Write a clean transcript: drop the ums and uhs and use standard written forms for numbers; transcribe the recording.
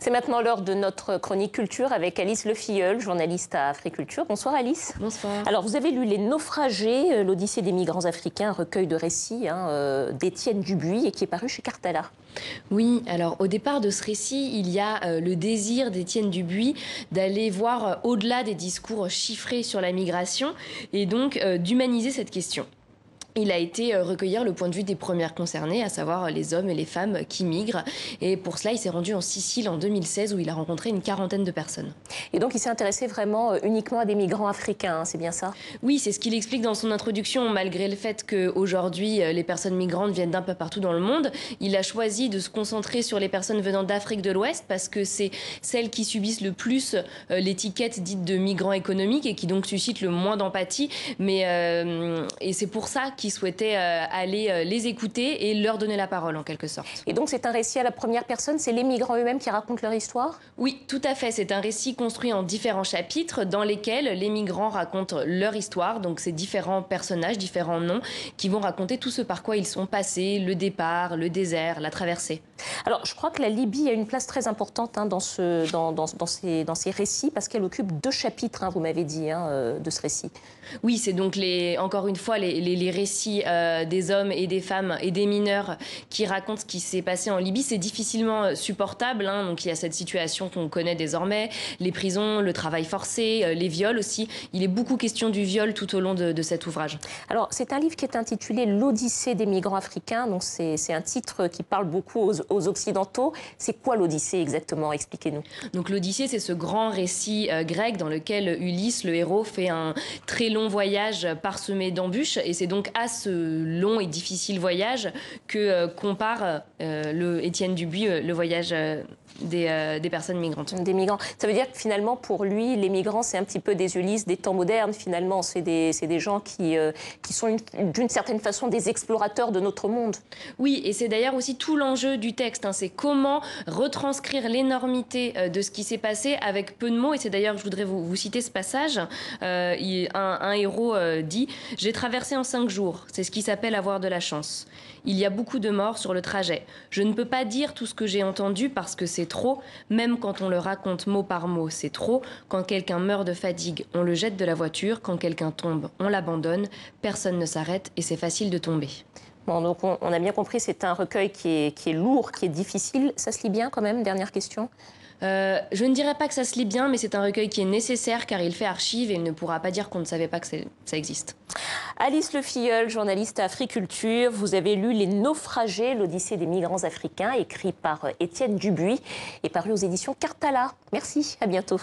C'est maintenant l'heure de notre chronique culture avec Alice Lefilleul, journaliste à Africulture. Bonsoir Alice. Bonsoir. Alors vous avez lu Les Naufragés, l'Odyssée des migrants africains, un recueil de récits d'Étienne Dubuis et qui est paru chez Cartala. Oui, alors au départ de ce récit, il y a le désir d'Étienne Dubuis d'aller voir au-delà des discours chiffrés sur la migration et donc d'humaniser cette question. Il a été recueillir le point de vue des premières concernées, à savoir les hommes et les femmes qui migrent. Et pour cela, il s'est rendu en Sicile en 2016 où il a rencontré une quarantaine de personnes. Et donc il s'est intéressé vraiment uniquement à des migrants africains, hein, c'est bien ça? Oui, c'est ce qu'il explique dans son introduction, malgré le fait qu'aujourd'hui, les personnes migrantes viennent d'un peu partout dans le monde. Il a choisi de se concentrer sur les personnes venant d'Afrique de l'Ouest parce que c'est celles qui subissent le plus l'étiquette dite de migrants économiques et qui donc suscitent le moins d'empathie. Et c'est pour ça qui souhaitaient aller les écouter et leur donner la parole en quelque sorte. Et donc c'est un récit à la première personne, c'est les migrants eux-mêmes qui racontent leur histoire? Oui, tout à fait. C'est un récit construit en différents chapitres dans lesquels les migrants racontent leur histoire, donc ces différents personnages, différents noms, qui vont raconter tout ce par quoi ils sont passés, le départ, le désert, la traversée. Alors je crois que la Libye a une place très importante dans ces récits parce qu'elle occupe 2 chapitres, vous m'avez dit, de ce récit. Oui, c'est donc encore une fois les récits des hommes et des femmes et des mineurs qui racontent ce qui s'est passé en Libye. C'est difficilement supportable, donc il y a cette situation qu'on connaît désormais, les prisons, le travail forcé, les viols aussi. Il est beaucoup question du viol tout au long de cet ouvrage. Alors c'est un livre qui est intitulé L'Odyssée des migrants africains, donc c'est un titre qui parle beaucoup aux Occidentaux. C'est quoi l'Odyssée exactement? Expliquez-nous. Donc l'Odyssée, c'est ce grand récit grec dans lequel Ulysse, le héros, fait un très long voyage parsemé d'embûches. Et c'est donc à ce long et difficile voyage que compare Étienne Dubuis, le voyage des personnes migrantes. Des migrants. Ça veut dire que finalement, pour lui, les migrants, c'est un petit peu des Ulysses des temps modernes. Finalement, c'est des gens qui sont d'une certaine façon des explorateurs de notre monde. Oui, et c'est d'ailleurs aussi tout l'enjeu du texte. C'est comment retranscrire l'énormité de ce qui s'est passé avec peu de mots. Et c'est d'ailleurs, je voudrais vous citer ce passage. Un héros dit « J'ai traversé en 5 jours. C'est ce qui s'appelle avoir de la chance. Il y a beaucoup de morts sur le trajet. Je ne peux pas dire tout ce que j'ai entendu parce que c'est trop. Même quand on le raconte mot par mot, c'est trop. Quand quelqu'un meurt de fatigue, on le jette de la voiture. Quand quelqu'un tombe, on l'abandonne. Personne ne s'arrête et c'est facile de tomber. » Bon, donc on a bien compris, c'est un recueil qui est lourd, qui est difficile. Ça se lit bien quand même? Dernière question. Je ne dirais pas que ça se lit bien, mais c'est un recueil qui est nécessaire car il fait archive et il ne pourra pas dire qu'on ne savait pas que ça existe. Alice Lefilleul, journaliste à Africulture, vous avez lu Les Naufragés, l'Odyssée des migrants africains, écrit par Étienne Dubuis et paru aux éditions Cartala. Merci, à bientôt.